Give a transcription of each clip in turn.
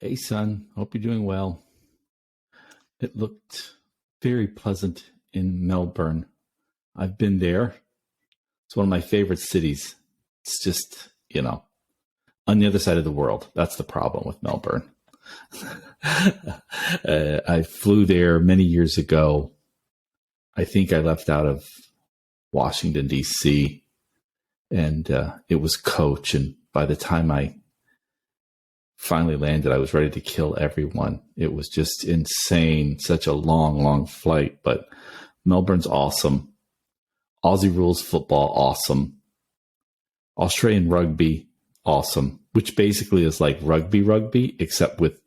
Hey, son. Hope you're doing well. It looked very pleasant in Melbourne. I've been there. It's one of my favorite cities. It's just, on the other side of the world. That's the problem with Melbourne. I flew there many years ago. I think I left out of Washington, D.C., and it was coach. And by the time I finally landed, I was ready to kill everyone. It was just insane. Such a long flight, but Melbourne's awesome. Aussie rules football, awesome. Australian rugby, awesome, which basically is like rugby, except with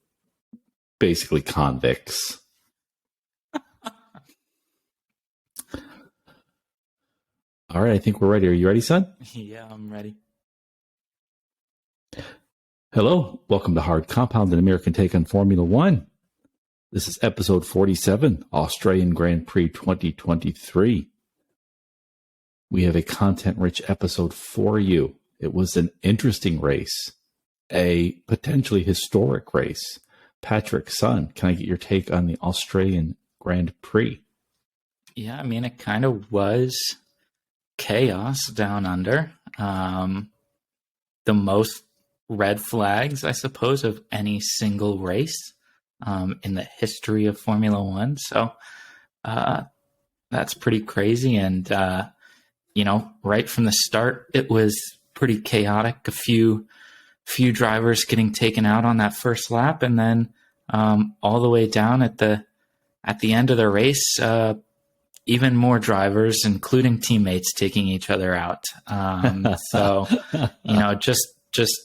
basically convicts. All right, I think we're ready. Are you ready, son? Yeah, I'm ready. Hello, welcome to Hard Compound, an American take on Formula One. This is episode 47, Australian Grand Prix 2023. We have a content-rich episode for you. It was an interesting race, a potentially historic race. Patrick, son, can I get your take on the Australian Grand Prix? Yeah, I mean, it kind of was chaos down under. The most red flags, I suppose, of any single race in the history of Formula One. So that's pretty crazy. And, right from the start, it was pretty chaotic. A few drivers getting taken out on that first lap, and then all the way down at the end of the race, even more drivers, including teammates, taking each other out. So, just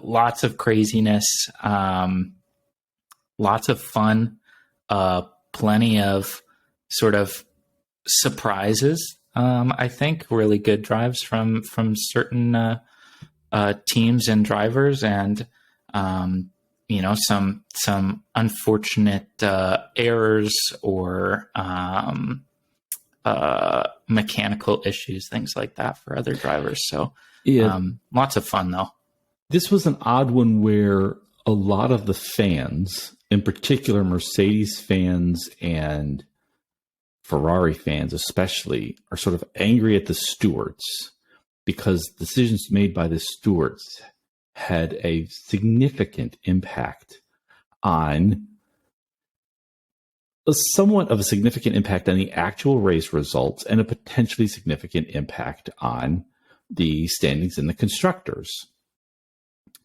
lots of craziness, lots of fun, plenty of sort of surprises. I think really good drives from certain teams and drivers, and some unfortunate errors or mechanical issues, things like that for other drivers. So lots of fun though. This was an odd one where a lot of the fans, in particular Mercedes fans and Ferrari fans especially, are sort of angry at the stewards because decisions made by the stewards had a significant impact on somewhat of a significant impact on the actual race results and a potentially significant impact on the standings in the constructors.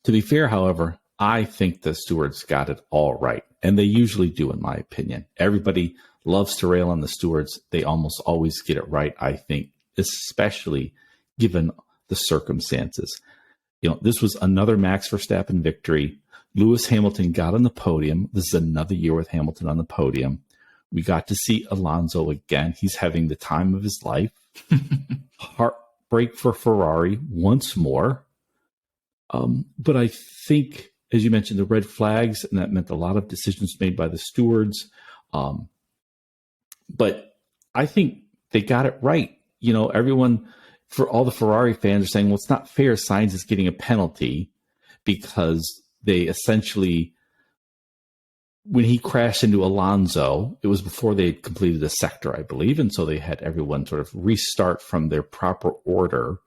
To be fair, however, I think the stewards got it all right, and they usually do, in my opinion. Everybody loves to rail on the stewards. They almost always get it right, I think, especially given the circumstances. This was another Max Verstappen victory. Lewis Hamilton got on the podium. This is another year with Hamilton on the podium. We got to see Alonso again. He's having the time of his life. Heartbreak for Ferrari once more. But I think, as you mentioned, the red flags, and that meant a lot of decisions made by the stewards. But I think they got it right. Everyone, for all the Ferrari fans, are saying, well, it's not fair Sainz is getting a penalty because they essentially, when he crashed into Alonso, it was before they had completed a sector, I believe. And so they had everyone sort of restart from their proper order.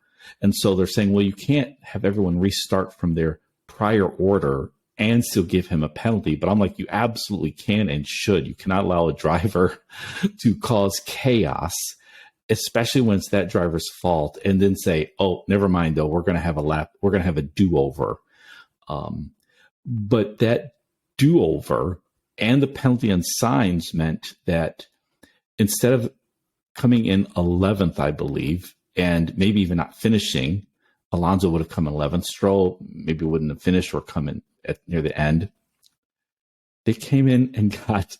And so they're saying, well, you can't have everyone restart from their prior order and still give him a penalty. But I'm like, you absolutely can and should. You cannot allow a driver to cause chaos, especially when it's that driver's fault, and then say, oh, never mind, though, we're going to have a do-over. But that do-over and the penalty on Sainz meant that instead of coming in 11th, I believe, and maybe even not finishing, Alonso would have come in 11th. Stroll maybe wouldn't have finished or come in near the end. They came in and got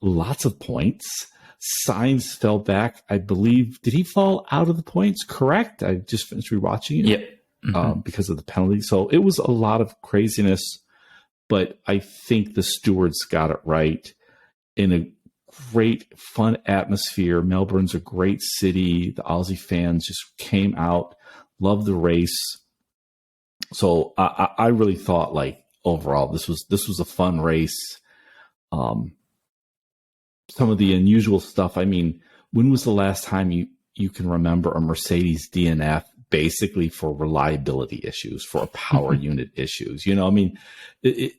lots of points. Sainz fell back, I believe. Did he fall out of the points? Correct. I just finished rewatching it. Yep. Mm-hmm. Because of the penalty. So it was a lot of craziness, but I think the stewards got it right in a great, fun atmosphere. Melbourne's a great city. The Aussie fans just came out, loved the race. So I really thought, like, overall. This was a fun race. Some of the unusual stuff. I mean, when was the last time you can remember a Mercedes DNF basically for reliability issues, for power unit issues? You know, I mean, this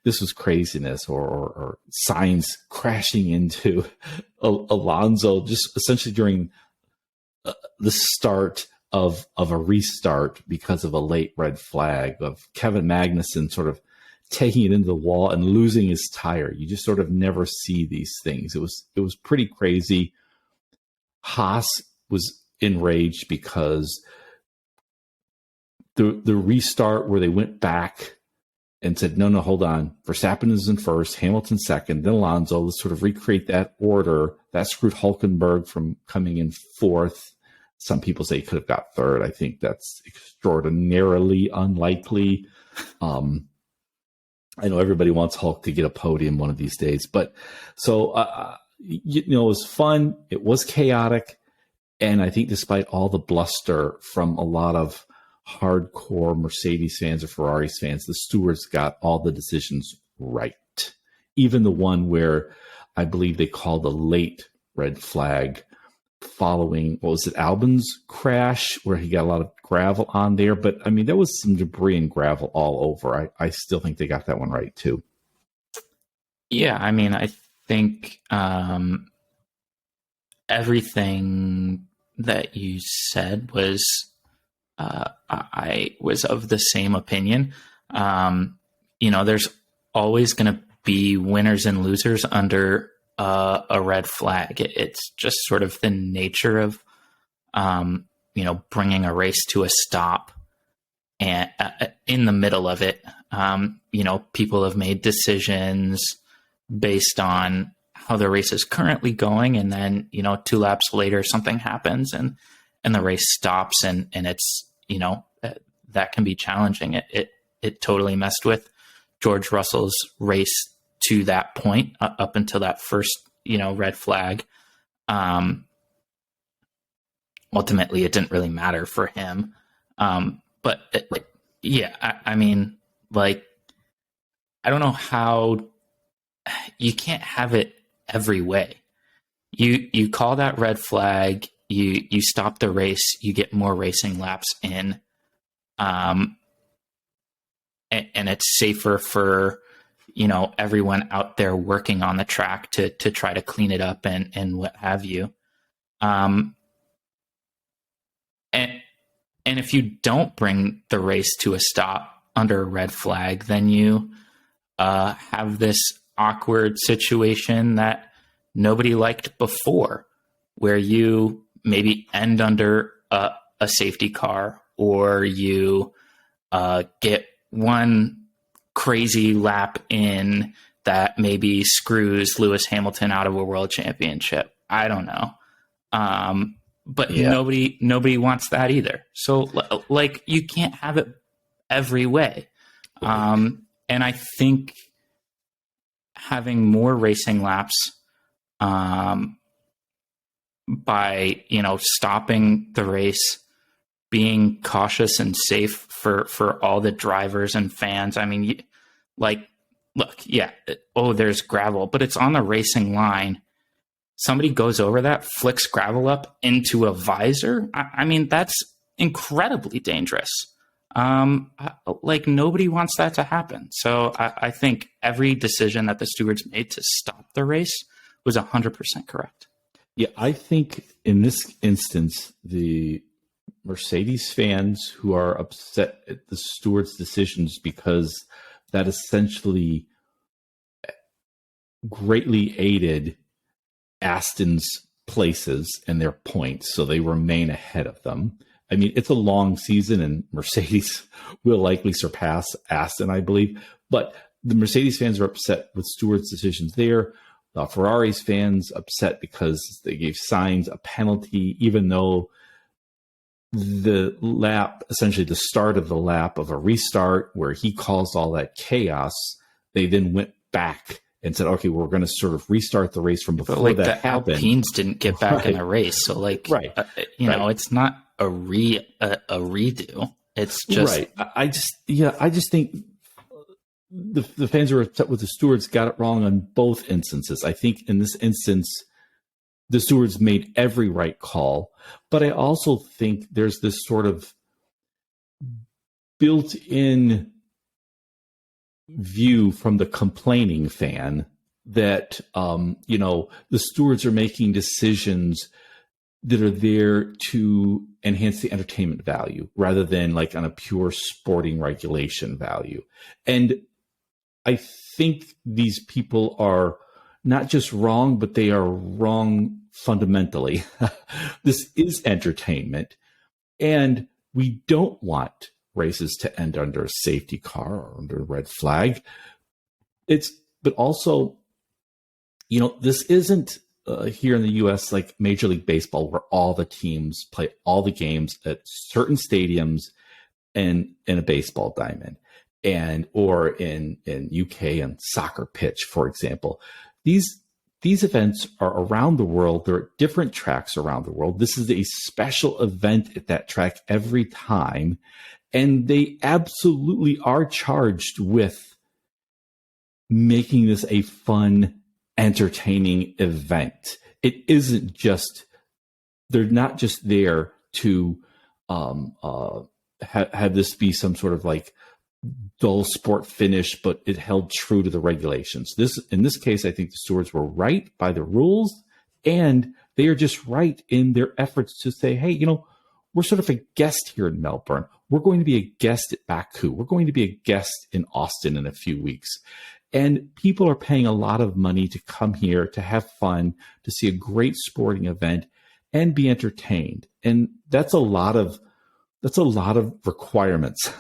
was craziness, or Sainz crashing into Alonso just essentially during the start of a restart because of a late red flag, of Kevin Magnussen sort of taking it into the wall and losing his tire. You just sort of never see these things. It was pretty crazy. Haas was enraged because the restart where they went back and said, no, hold on. Verstappen is in first, Hamilton second, then Alonso. Let's sort of recreate that order. That screwed Hulkenberg from coming in fourth. Some people say he could have got third. I think that's extraordinarily unlikely. I know everybody wants Hulk to get a podium one of these days, but so, it was fun. It was chaotic. And I think despite all the bluster from a lot of hardcore Mercedes fans or Ferrari fans, the stewards got all the decisions right. Even the one where I believe they called a late red flag following, what was it, Albon's crash, where he got a lot of gravel on there. But I mean, there was some debris and gravel all over. I still think they got that one right too. Yeah, I mean, I think everything that you said was, I was of the same opinion. There's always going to be winners and losers under a red flag. It's just sort of the nature of, bringing a race to a stop, and in the middle of it, people have made decisions based on how the race is currently going. And then, 2 laps later, something happens and the race stops, and it's, that can be challenging. It totally messed with George Russell's race to that point, up until that first, red flag. Ultimately, it didn't really matter for him. But I mean, I don't know how you can't have it every way. You call that red flag, you stop the race, you get more racing laps in, and it's safer for everyone out there working on the track to try to clean it up and what have you. And if you don't bring the race to a stop under a red flag, then you have this awkward situation that nobody liked before, where you maybe end under a safety car, or you get one crazy lap in that maybe screws Lewis Hamilton out of a world championship. I don't know. But nobody wants that either. So you can't have it every way. And I think having more racing laps, by, stopping the race, being cautious and safe for all the drivers and fans. I mean, there's gravel, but it's on the racing line. Somebody goes over that, flicks gravel up into a visor. I mean, that's incredibly dangerous. Nobody wants that to happen. So I think every decision that the stewards made to stop the race was 100% correct. Yeah, I think in this instance, the Mercedes fans who are upset at the stewards' decisions, because that essentially greatly aided Aston's places and their points, so they remain ahead of them. I mean, it's a long season, and Mercedes will likely surpass Aston, I believe. But the Mercedes fans are upset with stewards' decisions there. Ferrari's fans upset because they gave Sainz a penalty, even though the lap, essentially the start of the lap of a restart where he caused all that chaos, they then went back and said, okay, we're going to sort of restart the race from before that happened. The Alpines didn't get back in the race. So right. It's not a redo. It's just right. I just think the fans who are upset with the stewards got it wrong on both instances. I think in this instance, the stewards made every right call, but I also think there's this sort of built-in view from the complaining fan that the stewards are making decisions that are there to enhance the entertainment value rather than like on a pure sporting regulation value. And I think these people are not just wrong, but they are wrong fundamentally. This is entertainment, and we don't want races to end under a safety car or under a red flag. But also, this isn't here in the U.S. like Major League Baseball, where all the teams play all the games at certain stadiums and in a baseball diamond, or in UK and soccer pitch, for example. These events are around the world. They're at different tracks around the world. This is a special event at that track every time. And they absolutely are charged with making this a fun, entertaining event. It isn't just, they're not just there to have this be some sort of like dull sport finish, but it held true to the regulations. In this case, I think the stewards were right by the rules, and they are just right in their efforts to say, hey, we're sort of a guest here in Melbourne. We're going to be a guest at Baku. We're going to be a guest in Austin in a few weeks. And people are paying a lot of money to come here to have fun, to see a great sporting event and be entertained. And that's a lot of requirements.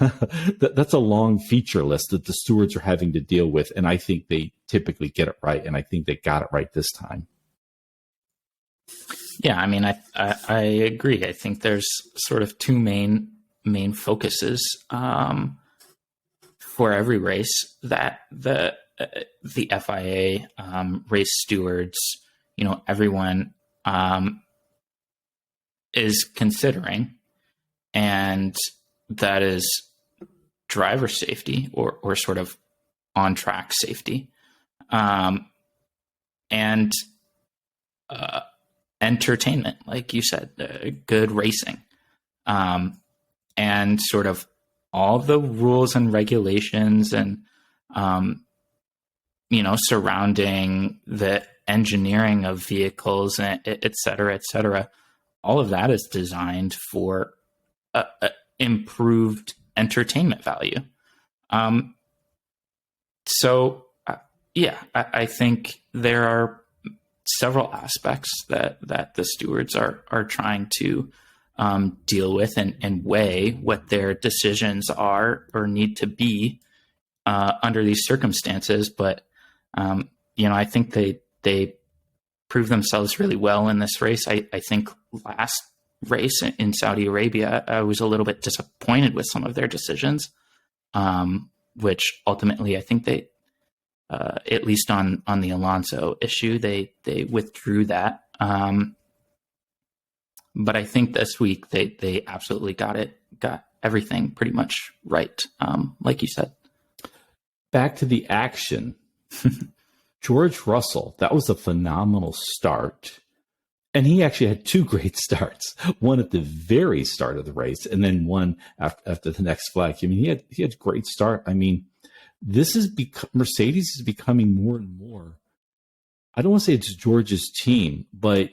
That's a long feature list that the stewards are having to deal with. And I think they typically get it right. And I think they got it right this time. Yeah, I mean, I agree. I think there's sort of two main focuses for every race that the FIA, race stewards, everyone is considering, and that is driver safety or sort of on track safety, and entertainment, like you said, good racing, and sort of all the rules and regulations and, surrounding the engineering of vehicles, et cetera, all of that is designed for improved entertainment value. I think there are several aspects that the stewards are trying to deal with and weigh what their decisions are or need to be under these circumstances. But I think they proved themselves really well in this race. I think last race in Saudi Arabia, I was a little bit disappointed with some of their decisions, which ultimately I think they, at least on the Alonso issue, they withdrew that. But I think this week they absolutely got everything pretty much right, like you said. Back to the action. George Russell, that was a phenomenal start. And he actually had two great starts, one at the very start of the race and then one after the next flag. I mean, he had a great start. I mean, Mercedes is becoming more and more, I don't want to say it's George's team, but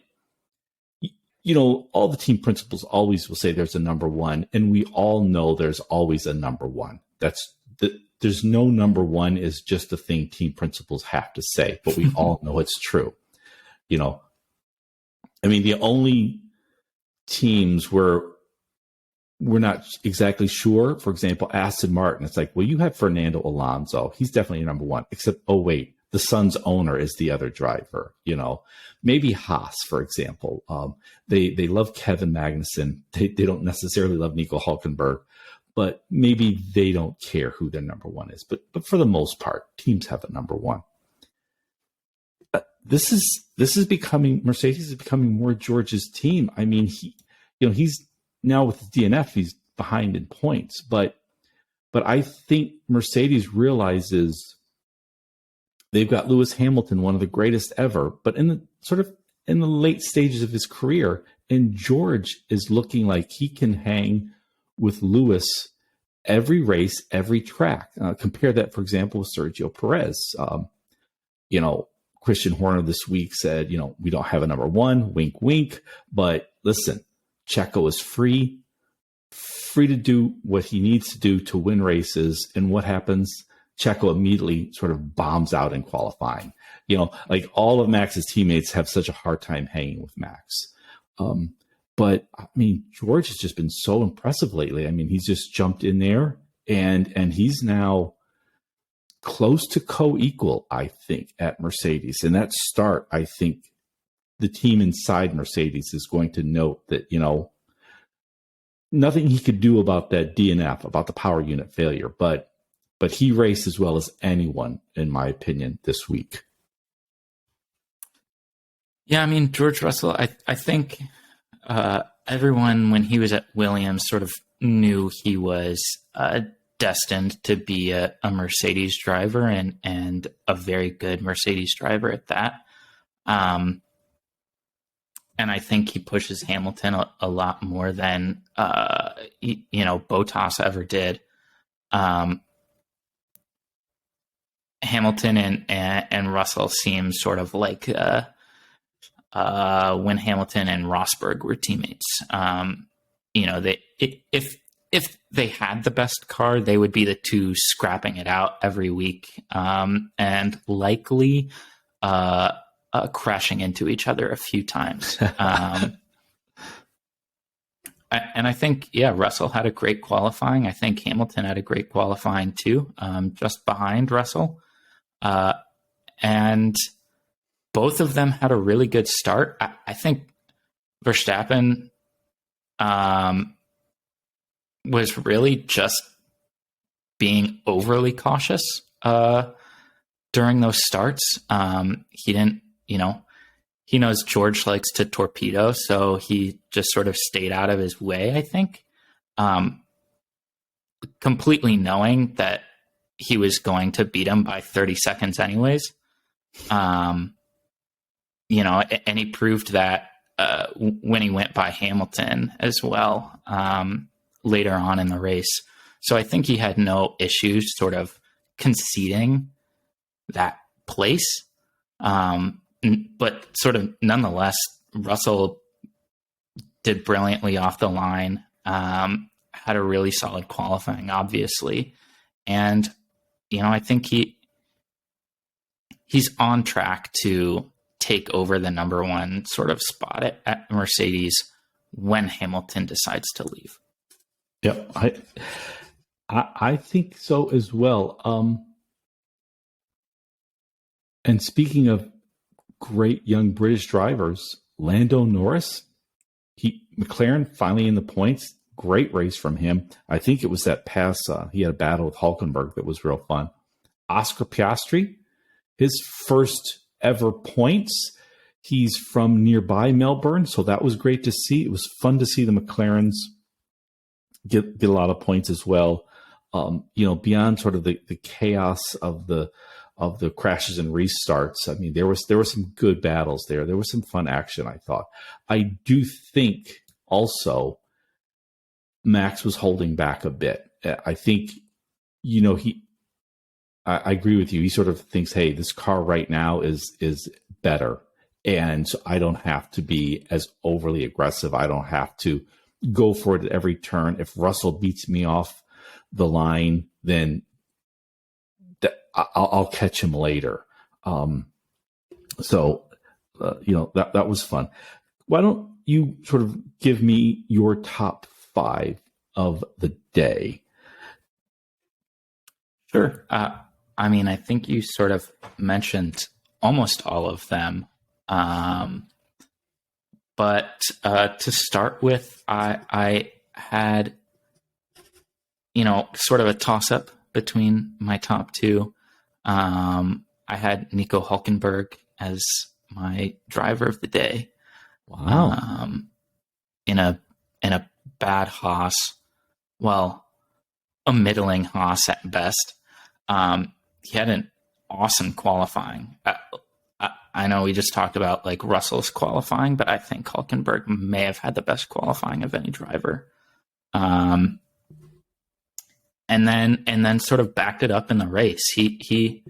all the team principals always will say there's a number one, and we all know there's always a number one. There's no number one is just a thing team principals have to say, but we all know it's true. I mean, the only teams where we're not exactly sure, for example, Aston Martin, it's like, well, you have Fernando Alonso. He's definitely number one, except, oh, wait, the Sun's owner is the other driver. Maybe Haas, for example. They love Kevin Magnussen. They don't necessarily love Nico Hulkenberg, but maybe they don't care who their number one is. But for the most part, teams have a number one. This is becoming, Mercedes is becoming more George's team. I mean, he's now with the DNF, he's behind in points, but I think Mercedes realizes they've got Lewis Hamilton, one of the greatest ever, but in the late stages of his career, and George is looking like he can hang with Lewis every race, every track. Compare that, for example, with Sergio Perez. Christian Horner this week said, we don't have a number one, wink, wink. But listen, Checo is free to do what he needs to do to win races. And what happens? Checo immediately sort of bombs out in qualifying. Like all of Max's teammates have such a hard time hanging with Max. But I mean, George has just been so impressive lately. I mean, he's just jumped in there and he's now close to co-equal, I think, at Mercedes. And that start, I think the team inside Mercedes is going to note that, nothing he could do about that DNF, about the power unit failure, but he raced as well as anyone, in my opinion, this week. Yeah, I mean, George Russell, I think everyone, when he was at Williams, sort of knew he was destined to be a Mercedes driver and a very good Mercedes driver at that. And I think he pushes Hamilton a lot more than, Bottas ever did. Hamilton and Russell seem sort of like when Hamilton and Rosberg were teammates. If they had the best car, they would be the two scrapping it out every week, and likely crashing into each other a few times. And I think, Russell had a great qualifying. I think Hamilton had a great qualifying too, just behind Russell. And both of them had a really good start. I think Verstappen was really just being overly cautious during those starts. He didn't, he knows George likes to torpedo, so he just sort of stayed out of his way, I think, completely knowing that he was going to beat him by 30 seconds anyways. And he proved that when he went by Hamilton as well later on in the race. So I think he had no issues sort of conceding that place. But sort of nonetheless, Russell did brilliantly off the line, had a really solid qualifying, obviously. And, I think he's on track to take over the number one sort of spot at Mercedes when Hamilton decides to leave. Yep. I think so as well. And speaking of great young British drivers, Lando Norris, McLaren finally in the points. Great race from him. I think it was that pass. He had a battle with Hulkenberg that was real fun. Oscar Piastri, his first ever points. He's from nearby Melbourne, so that was great to see. It was fun to see the McLarens get a lot of points as well. Beyond sort of the chaos of the crashes and restarts. I mean, there were some good battles there. There was some fun action, I thought. I do think also Max was holding back a bit. I think, I agree with you. He sort of thinks, hey, this car right now is better. And so I don't have to be as overly aggressive. I don't have to go for it at every turn. If Russell beats me off the line, then I'll catch him later. So that was fun. Why don't you sort of give me your top 5 of the day? Sure. I mean, I think you sort of mentioned almost all of them. But to start with, I had, sort of a toss-up between my top 2. I had Nico Hulkenberg as my driver of the day. Wow. In a bad Haas, well, a middling Haas at best. He had an awesome qualifying. I know we just talked about like Russell's qualifying, but I think Hülkenberg may have had the best qualifying of any driver. And then sort of backed it up in the race. He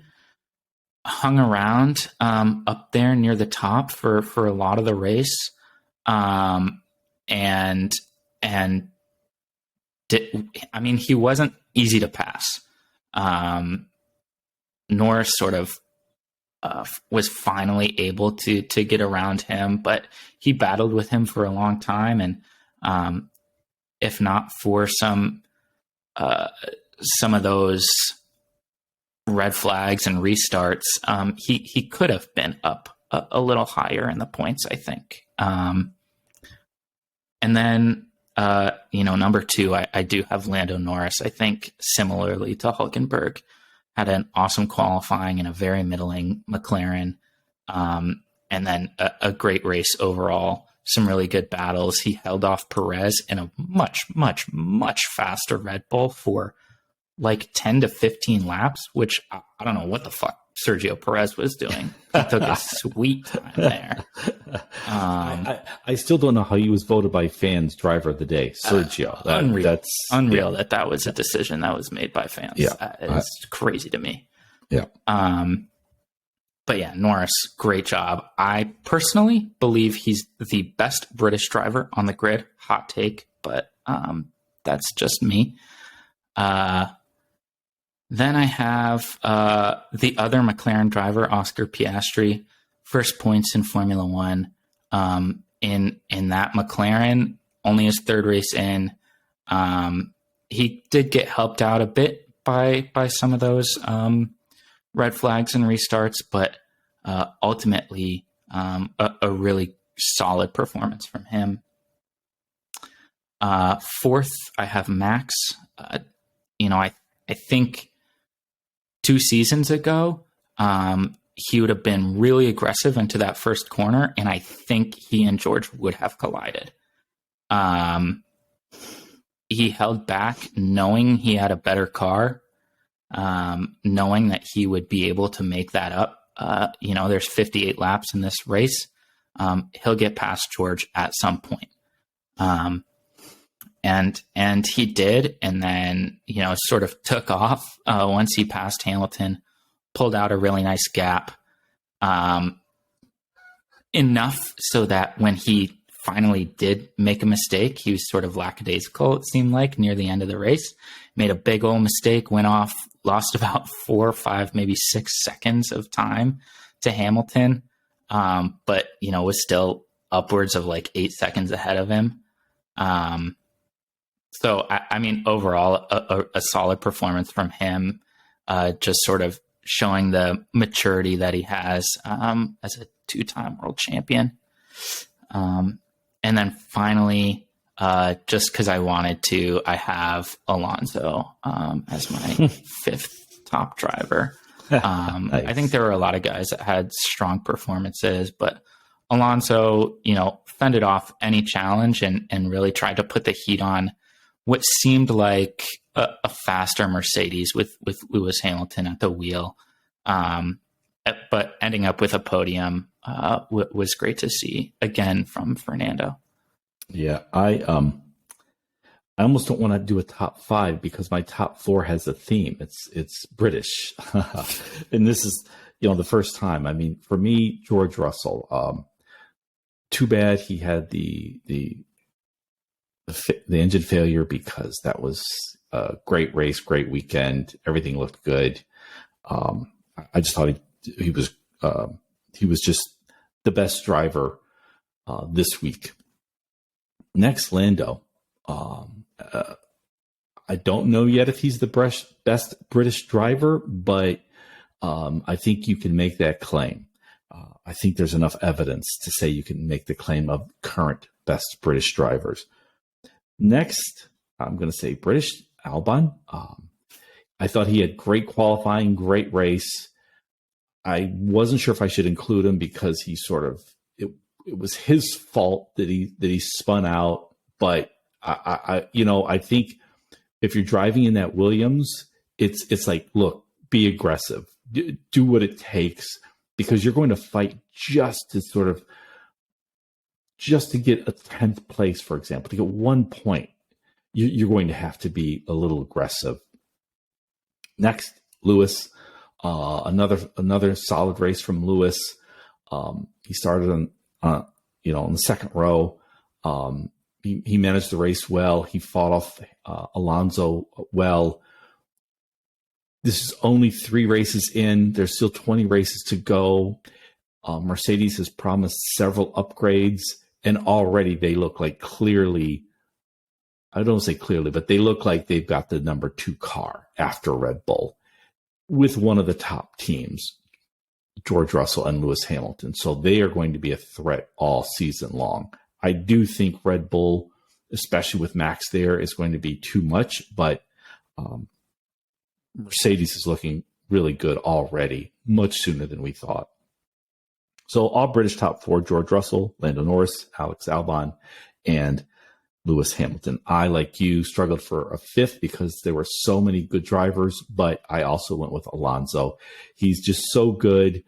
hung around up there near the top for a lot of the race, and he wasn't easy to pass. Norris sort of was finally able to get around him, but he battled with him for a long time, and if not for some of those red flags and restarts, he could have been up a little higher in the points, I think. And then, number 2, I do have Lando Norris. I think similarly to Hülkenberg, had an awesome qualifying in a very middling McLaren, and then a great race overall. Some really good battles. He held off Perez in a much, much, much faster Red Bull for like 10 to 15 laps, which I don't know what the fuck Sergio Perez was doing. He took a sweet time there. I still don't know how he was voted by fans driver of the day. Sergio. Unreal that was a decision that was made by fans. Yeah. It's crazy to me. Yeah. But yeah, Norris, great job. I personally believe he's the best British driver on the grid. Hot take, but that's just me. Then I have the other McLaren driver, Oscar Piastri, first points in Formula One. In that McLaren, only his third race in. He did get helped out a bit by some of those red flags and restarts, but ultimately a really solid performance from him. Fourth, I have Max. I think 2 seasons ago, he would have been really aggressive into that first corner, and I think he and George would have collided. He held back knowing he had a better car, knowing that he would be able to make that up. There's 58 laps in this race. He'll get past George at some point. And he did, and then, sort of took off once he passed Hamilton, pulled out a really nice gap, enough so that when he finally did make a mistake, he was sort of lackadaisical, it seemed like, near the end of the race. Made a big old mistake, went off, lost about 4 or 5, maybe 6 seconds of time to Hamilton, but, was still upwards of like 8 seconds ahead of him. So, overall, a solid performance from him, just sort of showing the maturity that he has as a 2-time world champion. And then finally, just because I wanted to, I have Alonso as my 5th top driver. Nice. I think there were a lot of guys that had strong performances, but Alonso, fended off any challenge and really tried to put the heat on what seemed like a faster Mercedes with Lewis Hamilton at the wheel. But ending up with a podium was great to see again from Fernando. Yeah, I almost don't want to do a top 5 because my top 4 has a theme. It's British, and this is the first time. I mean, for me, George Russell. Too bad he had the engine failure, because that was a great race, great weekend. Everything looked good. I just thought he was just the best driver this week. Next, Lando. I don't know yet if he's the best British driver, but I think you can make that claim. I think there's enough evidence to say you can make the claim of current best British drivers. Next, I'm going to say British Albon. I thought he had great qualifying, great race. I wasn't sure if I should include him because he sort of it was his fault that he spun out. But I think if you're driving in that Williams, it's like, look, be aggressive, do what it takes, because you're going to fight just to get a 10th place, for example, to get 1 point. You're going to have to be a little aggressive. Next, Lewis, another solid race from Lewis. He started on the second row. He managed the race well. He fought off Alonso well. This is only 3 races in. There's still 20 races to go. Mercedes has promised several upgrades, and already they look like clearly, I don't say clearly, but they look like they've got the number 2 car after Red Bull with one of the top teams, George Russell and Lewis Hamilton. So they are going to be a threat all season long. I do think Red Bull, especially with Max there, is going to be too much, but Mercedes is looking really good already, much sooner than we thought. So all British top 4, George Russell, Lando Norris, Alex Albon, and Lewis Hamilton. I, like you, struggled for a 5th because there were so many good drivers, but I also went with Alonso. He's just so good.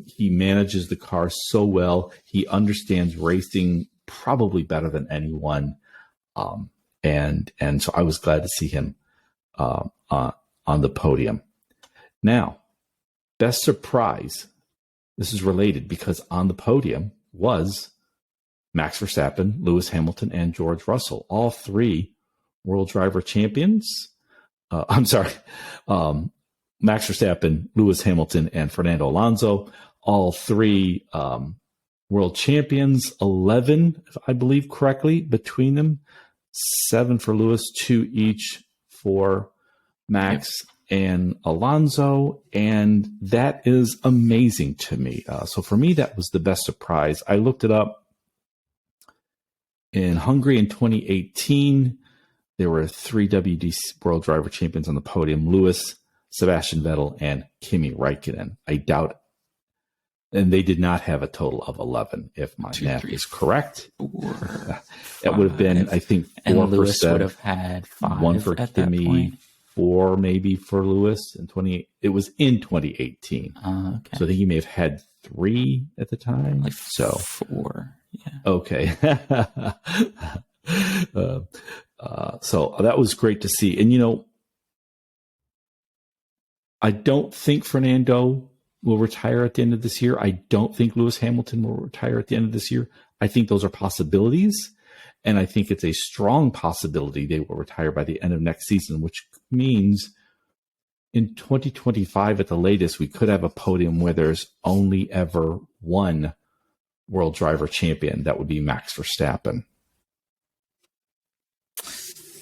He manages the car so well. He understands racing probably better than anyone. And so I was glad to see him on the podium. Now, best surprise. This is related because on the podium was Max Verstappen, Lewis Hamilton, and George Russell, all 3 World Driver Champions. Max Verstappen, Lewis Hamilton, and Fernando Alonso, all 3 World Champions, 11, if I believe correctly, between them, 7 for Lewis, 2 each for Max and Alonso, and that is amazing to me. So for me, that was the best surprise. I looked it up. In Hungary in 2018, there were 3 WD World Driver Champions on the podium: Lewis, Sebastian Vettel, and Kimi Räikkönen. I doubt, and they did not have a total of 11, if my math is correct. 4, that would have been, I think, 4 and Lewis for Seb, would have had 5 1 for at that Kimi, point. 4 maybe for Lewis in 20. It was in 2018, Okay. so I think he may have had 3 at the time. Like so 4, yeah. Okay. So that was great to see. And, I don't think Fernando will retire at the end of this year. I don't think Lewis Hamilton will retire at the end of this year. I think those are possibilities. And I think it's a strong possibility they will retire by the end of next season, which means in 2025 at the latest, we could have a podium where there's only ever 1 World Driver Champion. That would be Max Verstappen.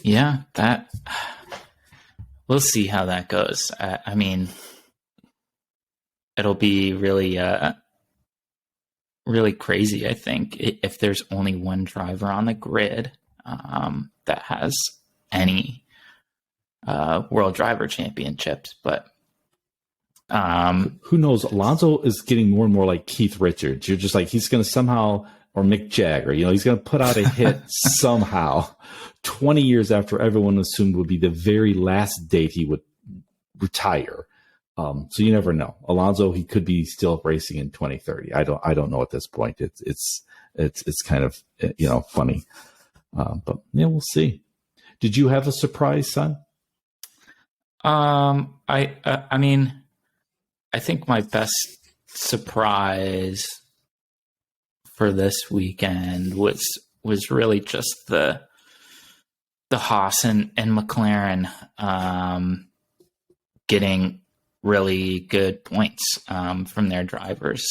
Yeah, we'll see how that goes. I mean, it'll be really, really crazy, I think, if there's only 1 driver on the grid that has any World Driver Championships. But who knows? Alonso is getting more and more like Keith Richards. You're just like, he's going to somehow, or Mick Jagger, he's going to put out a hit somehow 20 years after everyone assumed would be the very last date he would retire. So you never know. Alonso, he could be still racing in 2030. I don't know at this point. It's kind of, funny. But yeah, we'll see. Did you have a surprise, son? I mean, I think my best surprise for this weekend was really just the Haas and McLaren getting really good points from their drivers.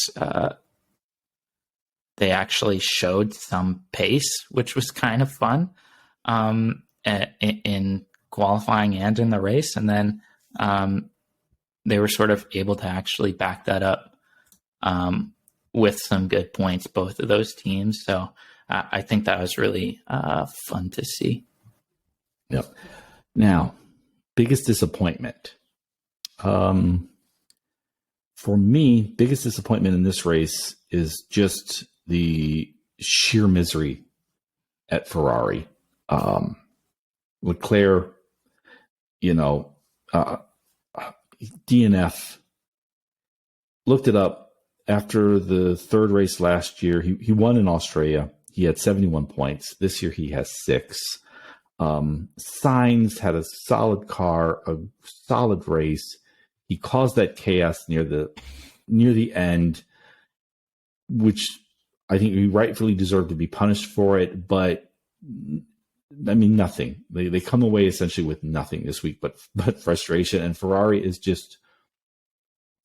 They actually showed some pace, which was kind of fun in qualifying and in the race. And then they were sort of able to actually back that up with some good points, both of those teams. So I think that was really fun to see. Yep. Now, biggest disappointment. For me, biggest disappointment in this race is just the sheer misery at Ferrari. Leclerc you know, DNF. Looked it up after the third race last year. He won in Australia. He had 71 points. This year he has 6. Sainz had a solid car, a solid race. He caused that chaos near the end, which I think he rightfully deserved to be punished for it. But I mean, nothing. They come away essentially with nothing this week, but frustration. And Ferrari is just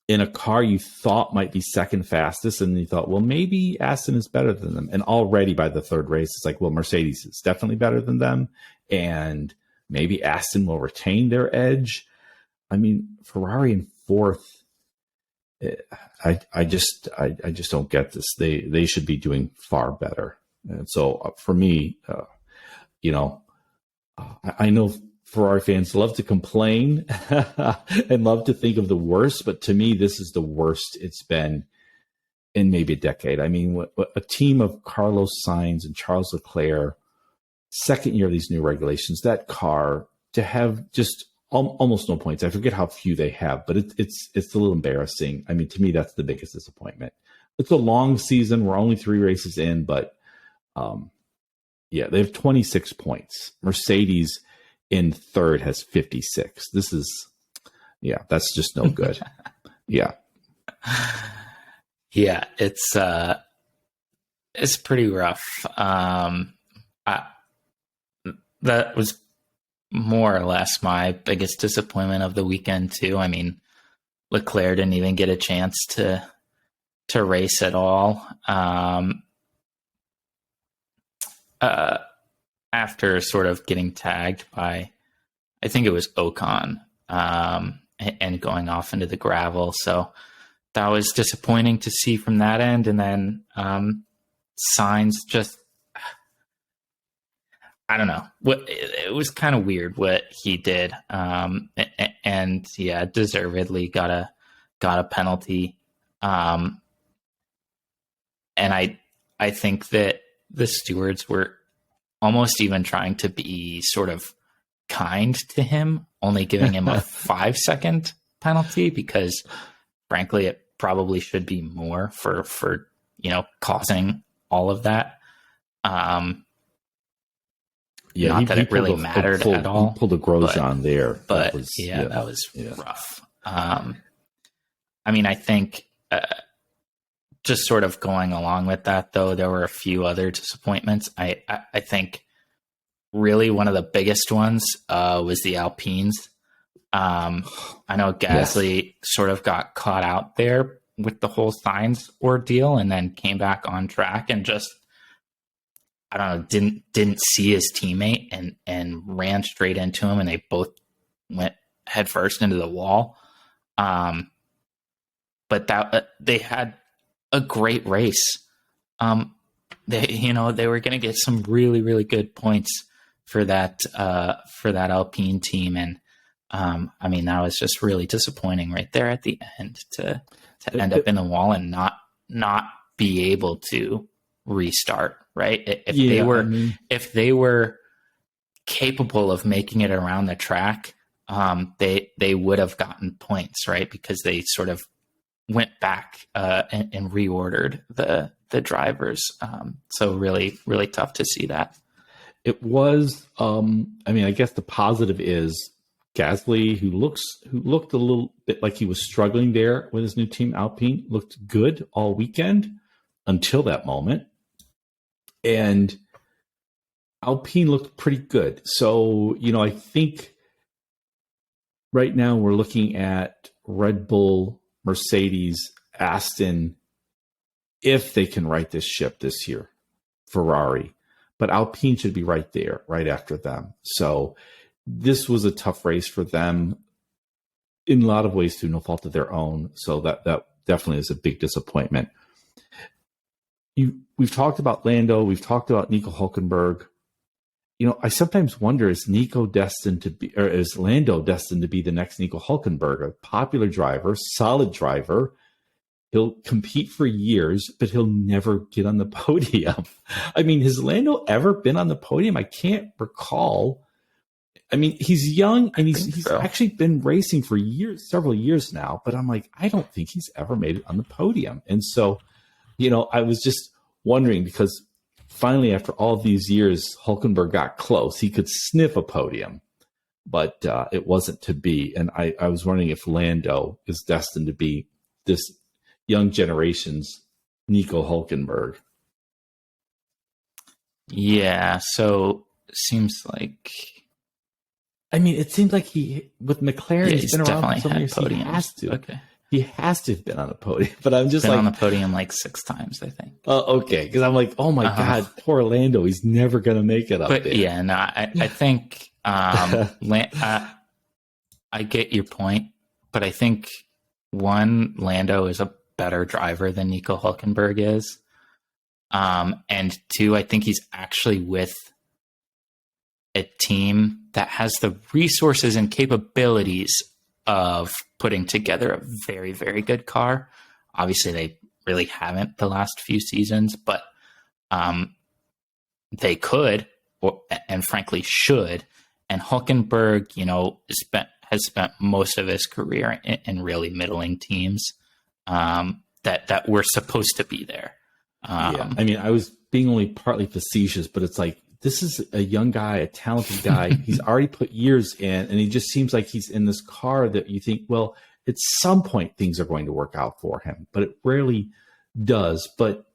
in a car you thought might be second fastest, and you thought, well, maybe Aston is better than them. And already by the third race, it's like, well, Mercedes is definitely better than them, and maybe Aston will retain their edge. I mean, Ferrari in fourth. I just don't get this. They should be doing far better. And so for me, I know Ferrari fans love to complain and love to think of the worst, but to me, this is the worst it's been in maybe a decade. I mean, a team of Carlos Sainz and Charles Leclerc, second year of these new regulations, that car to have just almost no points. I forget how few they have, but it's a little embarrassing. I mean, to me, that's the biggest disappointment. It's a long season. We're only 3 races in, but they have 26 points. Mercedes in third has 56. This is, that's just no good. Yeah. Yeah, it's pretty rough. That was more or less my biggest disappointment of the weekend too. I mean, Leclerc didn't even get a chance to race at all. After sort of getting tagged by, I think it was Ocon, and going off into the gravel. So that was disappointing to see from that end. And then Sainz just, I don't know. It was kind of weird what he did. And yeah, deservedly got a penalty. And I think that the stewards were almost even trying to be sort of kind to him, only giving him a 5-second penalty, because frankly, it probably should be more for causing all of that. Not that it really mattered at all. He pulled a Grosjean there. But that was rough. I mean, I think just sort of going along with that, though, there were a few other disappointments. I think really one of the biggest ones was the Alpines. I know Gasly sort of got caught out there with the whole Sainz ordeal, and then came back on track and just, I don't know, didn't see his teammate and ran straight into him, and they both went headfirst into the wall. But that they had a great race. They were going to get some really, really good points for that Alpine team, and I mean, that was just really disappointing right there at the end to end up in the wall and not be able to restart. Right? If they were capable of making it around the track, they would have gotten points, right? Because they sort of went back and reordered the drivers. So really, really tough to see that. It was. I mean, I guess the positive is Gasly, who looked a little bit like he was struggling there with his new team Alpine, looked good all weekend until that moment. And Alpine looked pretty good. So, I think right now we're looking at Red Bull, Mercedes, Aston, if they can right this ship this year, Ferrari. But Alpine should be right there, right after them. So this was a tough race for them in a lot of ways through no fault of their own. So that definitely is a big disappointment. We've talked about Lando. We've talked about Nico Hülkenberg. I sometimes wonder, is Lando destined to be the next Nico Hülkenberg? A popular driver, solid driver. He'll compete for years, but he'll never get on the podium. I mean, has Lando ever been on the podium? I can't recall. I mean, he's young and he's so. actually been racing for several years now, but I'm like, I don't think he's ever made it on the podium. And so, I was just wondering because finally, after all these years, Hulkenberg got close. He could sniff a podium, but it wasn't to be. And I was wondering if Lando is destined to be this young generation's Nico Hulkenberg. Yeah, so seems like. I mean, it seems like with McLaren, he's been around for so many years. He has to. Okay. He has to have been on the podium. But I'm just on the podium like 6 times, I think. Okay, because I'm like, oh my God, poor Lando. He's never going to make it up there. Yeah, no, I think I get your point, but I think Lando is a better driver than Nico Hulkenberg is. And 2, I think he's actually with a team that has the resources and capabilities of putting together a very, very good car. Obviously, they really haven't the last few seasons, but they could, and frankly should. And Hulkenberg, has spent most of his career in really middling teams that were supposed to be there. Yeah, I mean, I was being only partly facetious, but it's like, this is a young guy, a talented guy. He's already put years in, and he just seems like he's in this car that you think, well, at some point things are going to work out for him, but it rarely does. But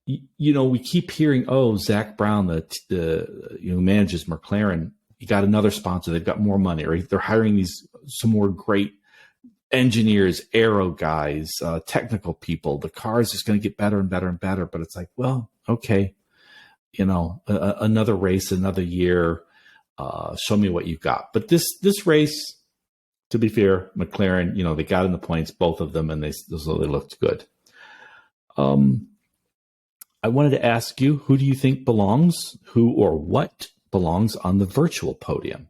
we keep hearing, Zach Brown, the who manages McLaren, he got another sponsor. They've got more money, or they're hiring some more great engineers, aero guys, technical people. The car is just going to get better and better and better. But it's like, well, okay. Another race, another year, show me what you've got. But this race, to be fair, McLaren, they got in the points, both of them, and they looked good. I wanted to ask you, who do you think who or what belongs on the virtual podium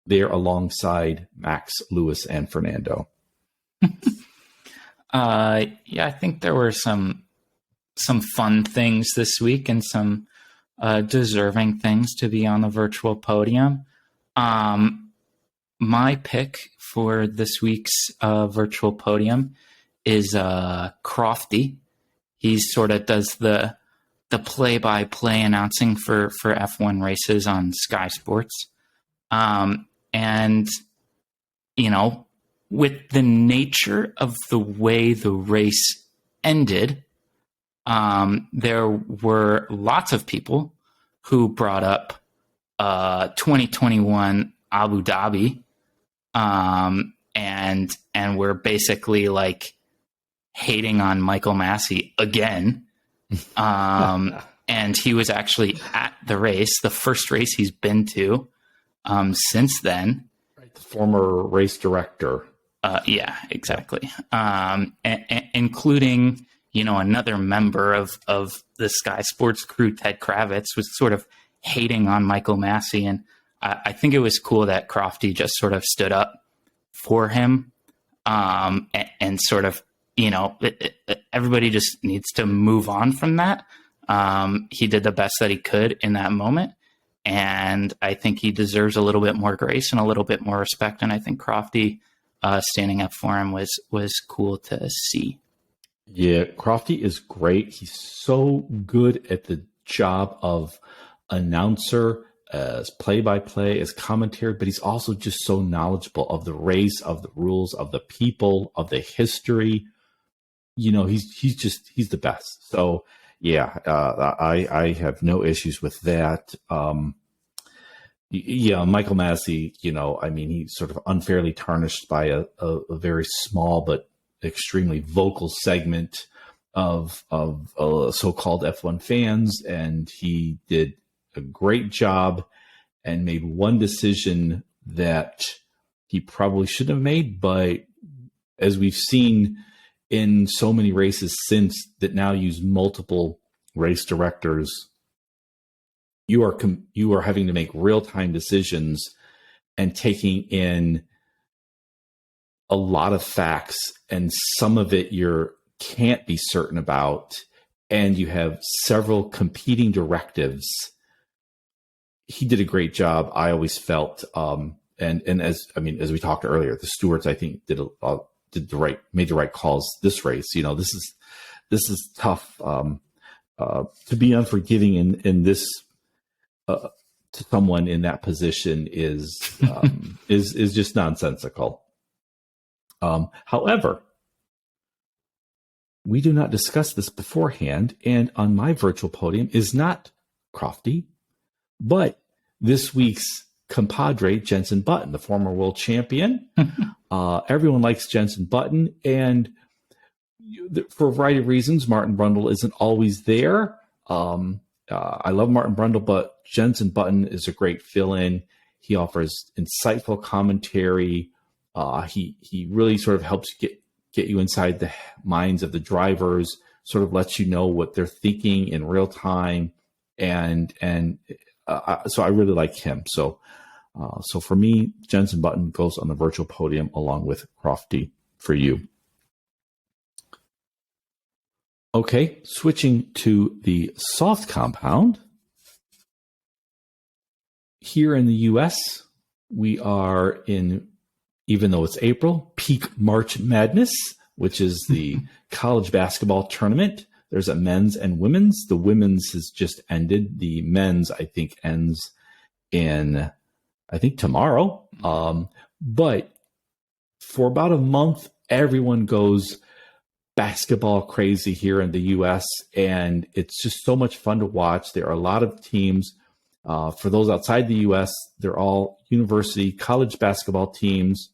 there alongside Max, Lewis, and Fernando? I think there were some fun things this week and some deserving things to be on the virtual podium. My pick for this week's virtual podium is Crofty. He sort of does the play-by-play announcing for F1 races on Sky Sports. And, with the nature of the way the race ended, there were lots of people who brought up 2021 Abu Dhabi, and were basically like hating on Michael Masi again. And he was actually at the race, the first race he's been to since then. Right, the former race director. Yeah, exactly. Including, another member of the Sky Sports crew, Ted Kravitz, was sort of hating on Michael Masi. And I think it was cool that Crofty just sort of stood up for him, and sort of, everybody just needs to move on from that. He did the best that he could in that moment. And I think he deserves a little bit more grace and a little bit more respect. And I think Crofty standing up for him was cool to see. Yeah, Crofty is great. He's so good at the job of announcer, as play-by-play, as commentary, but he's also just so knowledgeable of the race, of the rules, of the people, of the history. He's the best. So yeah, I have no issues with that. Yeah, Michael Masi, he's sort of unfairly tarnished by a very small but extremely vocal segment of so-called F1 fans, and he did a great job and made one decision that he probably shouldn't have made. But as we've seen in so many races since that now use multiple race directors, you are having to make real-time decisions and taking in a lot of facts, and some of it you can't be certain about, and you have several competing directives. he did a great job. I always felt, and as we talked earlier, the Stewards, I think, made the right calls this race. This is tough, to be unforgiving in this, to someone in that position is just nonsensical. However, we do not discuss this beforehand, and on my virtual podium is not Crofty, but this week's compadre, Jenson Button, the former world champion. Everyone likes Jenson Button, and for a variety of reasons, Martin Brundle isn't always there. I love Martin Brundle, but Jenson Button is a great fill-in. He offers insightful commentary. He really sort of helps get you inside the minds of the drivers, sort of lets you know what they're thinking in real time, and so I really like him. So for me, Jenson Button goes on the virtual podium along with Crofty for you. Okay, switching to the soft compound. Here in the U.S., we are in, even though it's April, peak March Madness, which is the college basketball tournament. There's a men's and women's. The women's has just ended. The men's, I think, ends in, tomorrow. But for about a month, everyone goes basketball crazy here in the U.S., and it's just so much fun to watch. There are a lot of teams. For those outside the U.S., they're all university, college basketball teams.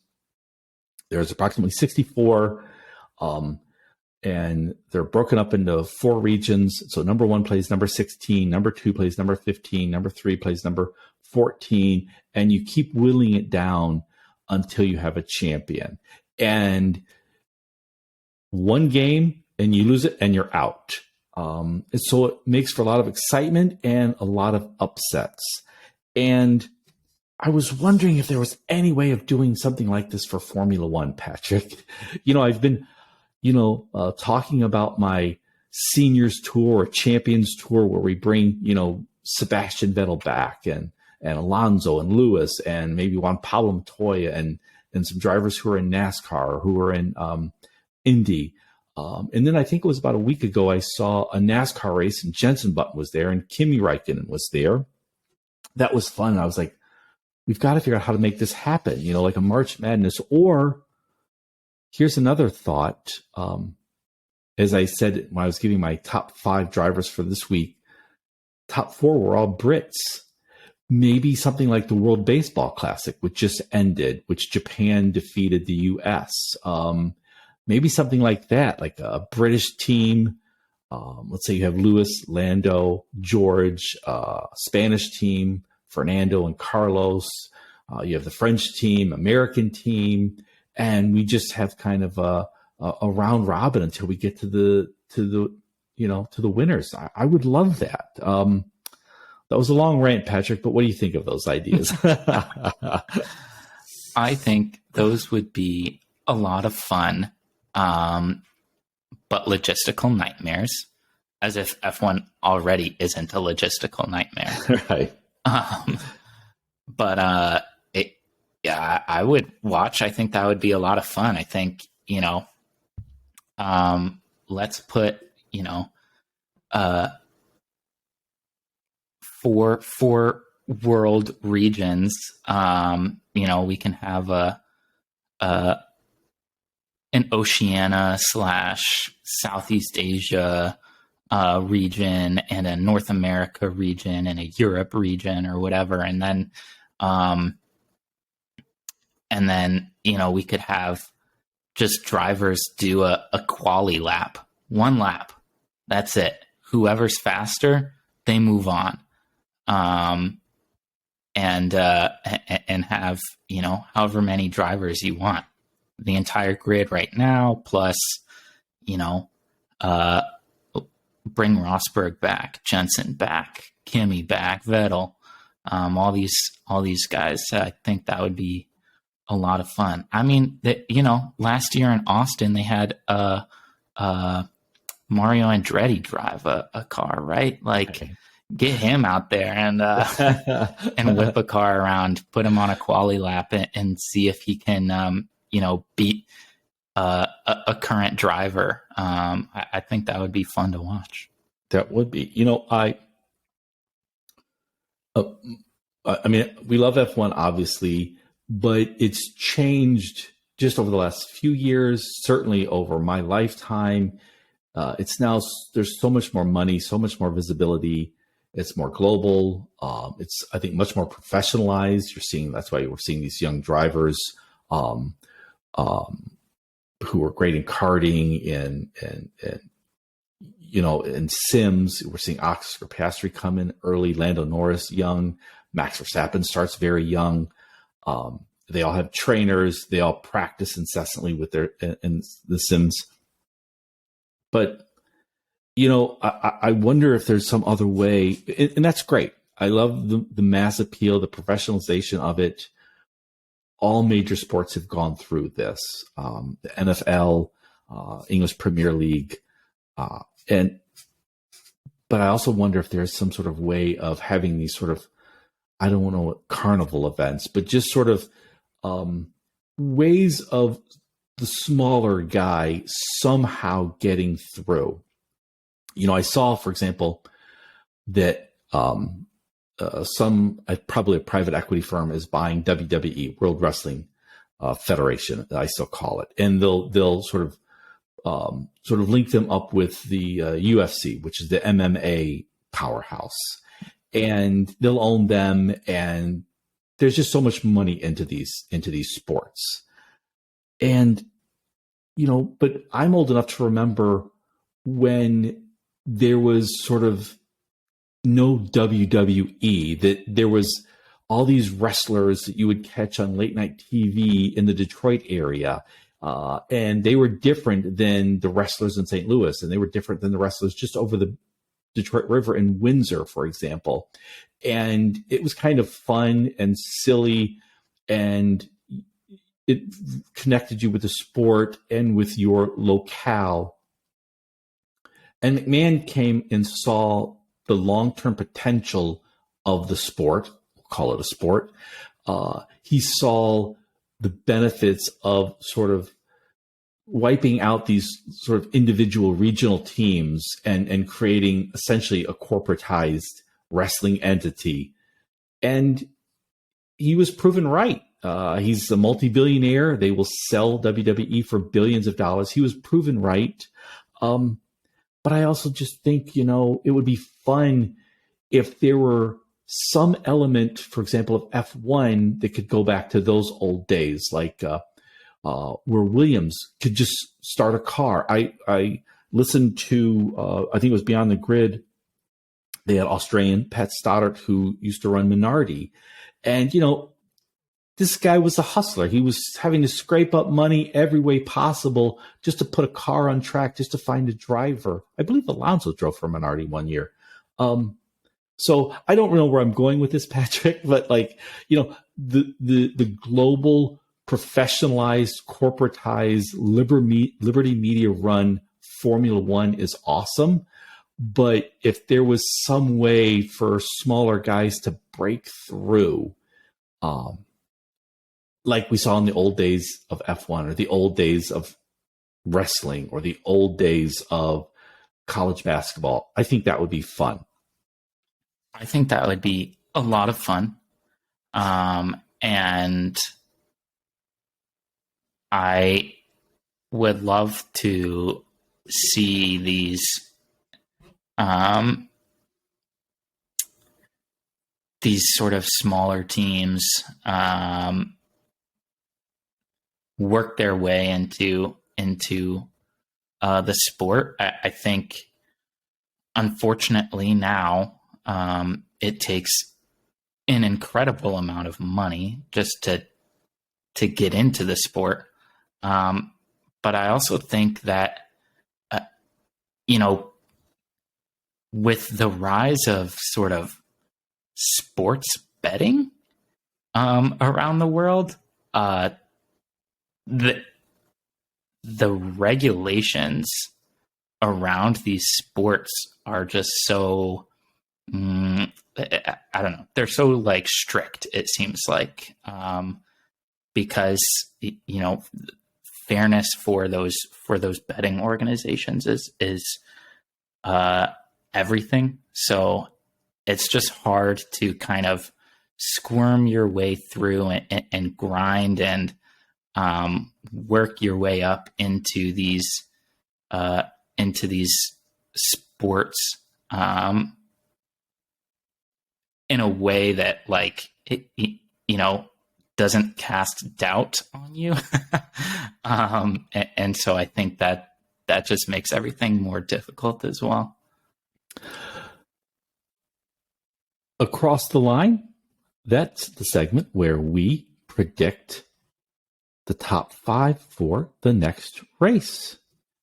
There's approximately 64, and they're broken up into 4 regions. So number 1 plays number 16, number 2 plays number 15, number 3 plays number 14, and you keep whittling it down until you have a champion. And one game, and you lose it, and you're out. And so it makes for a lot of excitement and a lot of upsets. And I was wondering if there was any way of doing something like this for Formula One, Patrick. I've been, talking about my seniors tour or champions tour where we bring, Sebastian Vettel back and Alonso and Lewis and maybe Juan Pablo Montoya and some drivers who are in NASCAR or who are in Indy. And then I think it was about a week ago, I saw a NASCAR race and Jenson Button was there and Kimi Räikkönen was there. That was fun. I was like, we've got to figure out how to make this happen, like a March Madness. Or here's another thought. As I said, when I was giving my top 5 drivers for this week, top 4 were all Brits. Maybe something like the World Baseball Classic, which just ended, which Japan defeated the U.S. Maybe something like that, like a British team. Let's say you have Lewis, Lando, George, Spanish team, Fernando and Carlos. You have the French team, American team, and we just have kind of a round robin until we get to the winners. I would love that. That was a long rant, Patrick, but what do you think of those ideas? I think those would be a lot of fun, but logistical nightmares, as if F1 already isn't a logistical nightmare. Right. But I would watch. I think that would be a lot of fun. I think, let's put, four world regions. We can have an Oceania / Southeast Asia region and a North America region and a Europe region or whatever. And then, we could have just drivers do a quali lap, 1 lap. That's it. Whoever's faster, they move on. And have, however many drivers you want, the entire grid right now, plus, bring Rosberg back, Jenson back, Kimi back, Vettel, all these guys. I think that would be a lot of fun. I mean, last year in Austin, they had Mario Andretti drive a car, right? Like, get him out there and whip a car around, put him on a quali lap, and see if he can, beat a current driver. I think that would be fun to watch. That would be. I mean, we love F1, obviously, but it's changed just over the last few years, certainly over my lifetime. It's now, there's so much more money, so much more visibility. It's more global. It's, I think, much more professionalized. That's why we're seeing these young drivers who are great in karting and in sims. We're seeing Oscar Piastri come in early, Lando Norris young, Max Verstappen starts very young. They all have trainers. They all practice incessantly with in the sims. But I wonder if there's some other way, and that's great. I love the mass appeal, the professionalization of it. All major sports have gone through this. The NFL, English Premier League, but I also wonder if there's some sort of way of having these sort of, I don't know what carnival events, but just sort of ways of the smaller guy somehow getting through. I saw, for example, that probably a private equity firm is buying WWE, World Wrestling Federation, I still call it, and they'll sort of link them up with the UFC, which is the MMA powerhouse, and they'll own them. And there's just so much money into these sports, and but I'm old enough to remember when there was sort of no WWE, that there was all these wrestlers that you would catch on late night TV in the Detroit area. And they were different than the wrestlers in St. Louis, and they were different than the wrestlers just over the Detroit River in Windsor, for example. And it was kind of fun and silly, and it connected you with the sport and with your locale. And McMahon came and saw the long-term potential of the sport. We'll call it a sport. He saw the benefits of sort of wiping out these sort of individual regional teams and creating essentially a corporatized wrestling entity. And he was proven right. He's a multi-billionaire. They will sell WWE for billions of dollars. He was proven right. But I also just think, it would be fun if there were some element, for example, of F1 that could go back to those old days, like where Williams could just start a car. I listened to, I think it was Beyond the Grid. They had Australian Pat Stoddart, who used to run Minardi. And, this guy was a hustler. He was having to scrape up money every way possible just to put a car on track, just to find a driver. I believe Alonso drove for Minardi one year. So I don't know where I'm going with this, Patrick, but the global, professionalized, corporatized, Liberty Media run Formula One is awesome. But if there was some way for smaller guys to break through, like we saw in the old days of F1 or the old days of wrestling or the old days of college basketball, I think that would be fun. I think that would be a lot of fun. And I would love to see these sort of smaller teams work their way into the sport. I think, unfortunately, now it takes an incredible amount of money just to get into the sport. But I also think that with the rise of sort of sports betting around the world, the regulations around these sports are just so I don't know. They're so like strict, it seems like, because, you know, fairness for those betting organizations is everything. So it's just hard to kind of squirm your way through and grind and work your way up into these sports in a way that, like, you know, doesn't cast doubt on you. And so I think that just makes everything more difficult as well. Across the line, that's the segment where we predict the top 5 for the next race.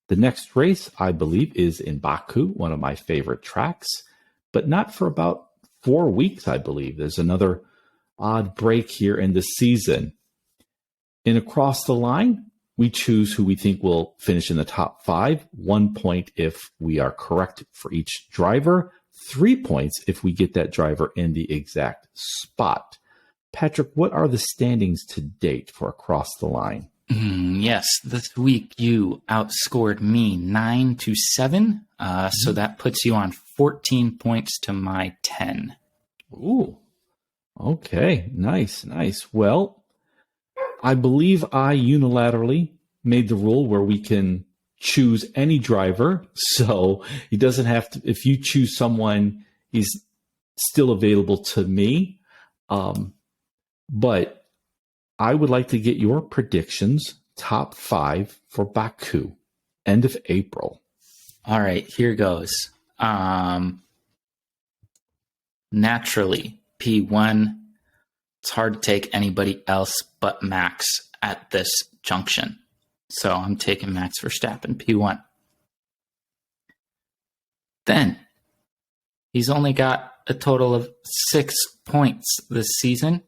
The next race, I believe, is in Baku, one of my favorite tracks, but not for about 4 weeks, I believe. There's another odd break here in the season. In Across the Line, we choose who we think will finish in the top 5. 1 point if we are correct for each driver. 3 points if we get that driver in the exact spot. Patrick, what are the standings to date for Across the Line? Yes, this week you outscored me 9-7. So that puts you on 14 points to my 10. Ooh, okay, nice. Well, I believe I unilaterally made the rule where we can choose any driver. So he doesn't have to, if you choose someone, he's still available to me. But I would like to get your predictions, top 5 for Baku, end of April. All right, here goes. Naturally, P1, it's hard to take anybody else but Max at this junction. So I'm taking Max Verstappen, P1. Then, he's only got a total of 6 points this season,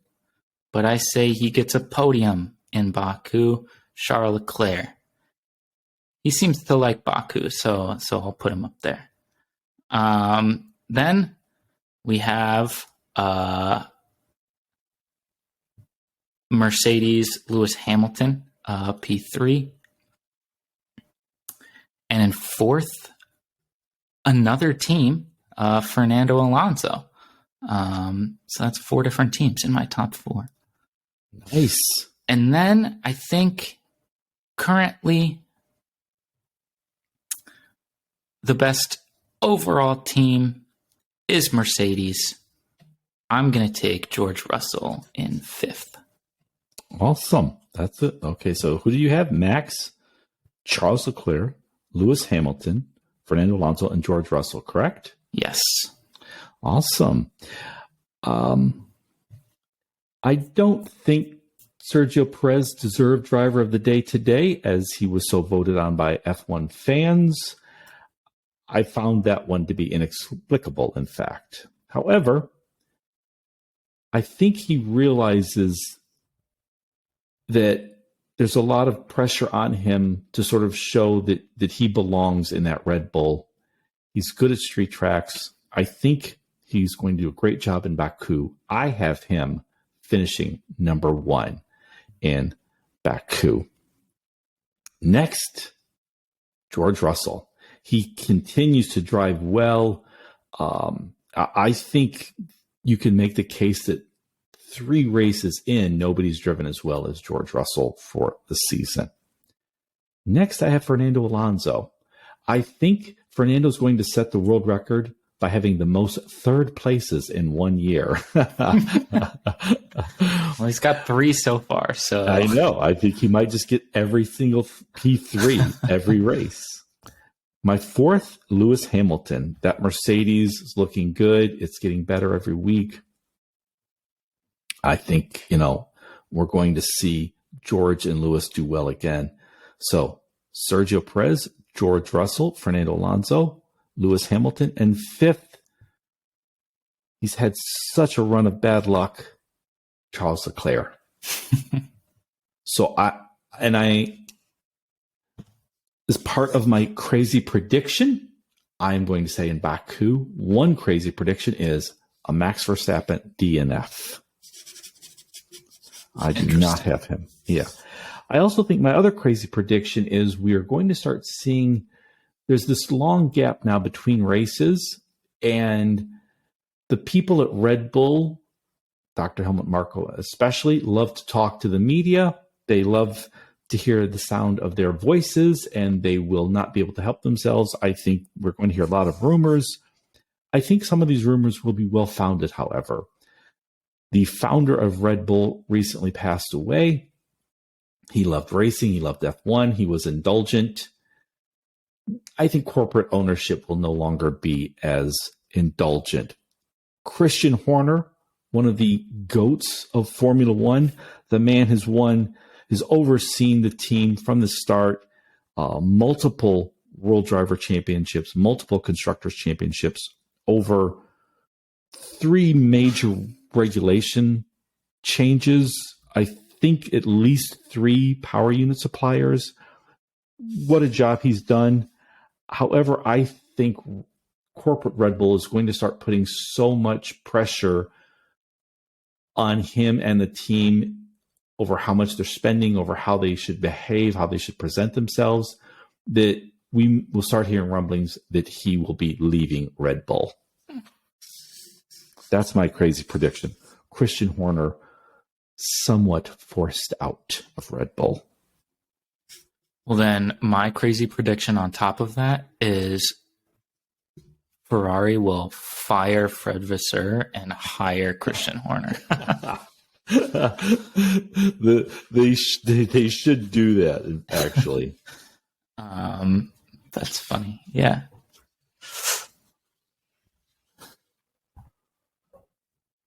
but I say he gets a podium in Baku, Charles Leclerc. He seems to like Baku, so I'll put him up there. Then we have Mercedes Lewis Hamilton, P3. And in 4th, another team, Fernando Alonso. So that's 4 different teams in my top 4. Nice. And then I think currently the best overall team is Mercedes. I'm going to take George Russell in 5th. Awesome. That's it. Okay, so who do you have? Max, Charles Leclerc, Lewis Hamilton, Fernando Alonso, and George Russell, correct? Yes. Awesome. I don't think Sergio Perez deserved driver of the day today, as he was so voted on by F1 fans. I found that one to be inexplicable, in fact. However, I think he realizes that there's a lot of pressure on him to sort of show that he belongs in that Red Bull. He's good at street tracks. I think he's going to do a great job in Baku. I have him finishing number 1 in Baku. Next, George Russell. He continues to drive well. I think you can make the case that 3 races in, nobody's driven as well as George Russell for the season. Next, I have Fernando Alonso. I think Fernando's going to set the world record by having the most 3rd places in 1 year. Well, he's got 3 so far. So I know. I think he might just get every single P3 every race. My 4th, Lewis Hamilton. That Mercedes is looking good. It's getting better every week. I think, we're going to see George and Lewis do well again. So Sergio Perez, George Russell, Fernando Alonso, Lewis Hamilton, and 5th, he's had such a run of bad luck, Charles Leclerc. So I, as part of my crazy prediction, I'm going to say in Baku, one crazy prediction is a Max Verstappen DNF. I do not have him. Yeah. I also think my other crazy prediction is we are going to start seeing there's this long gap now between races, and the people at Red Bull, Dr. Helmut Marko especially, love to talk to the media. They love to hear the sound of their voices, and they will not be able to help themselves. I think we're going to hear a lot of rumors. I think some of these rumors will be well-founded, however. The founder of Red Bull recently passed away. He loved racing. He loved F1. He was indulgent. I think corporate ownership will no longer be as indulgent. Christian Horner, one of the GOATs of Formula One, the man has overseen the team from the start, multiple World Driver Championships, multiple Constructors Championships, over 3 major regulation changes, I think at least 3 power unit suppliers. What a job he's done. However, I think corporate Red Bull is going to start putting so much pressure on him and the team over how much they're spending, over how they should behave, how they should present themselves, that we will start hearing rumblings that he will be leaving Red Bull. That's my crazy prediction. Christian Horner somewhat forced out of Red Bull. Well, then my crazy prediction on top of that is Ferrari will fire Fred Vasseur and hire Christian Horner. They should do that, actually. That's funny. Yeah.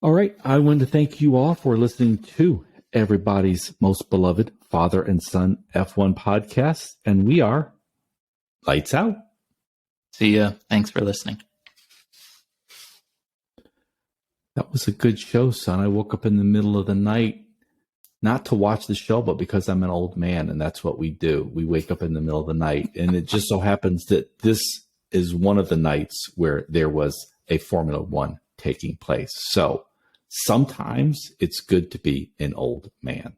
All right. I want to thank you all for listening to everybody's most beloved father and son F1 podcast. And we are Lights Out. See ya. Thanks for listening. That was a good show, son. I woke up in the middle of the night, not to watch the show, but because I'm an old man, and that's what we do. We wake up in the middle of the night, and it just so happens that this is one of the nights where there was a Formula One taking place. So sometimes it's good to be an old man.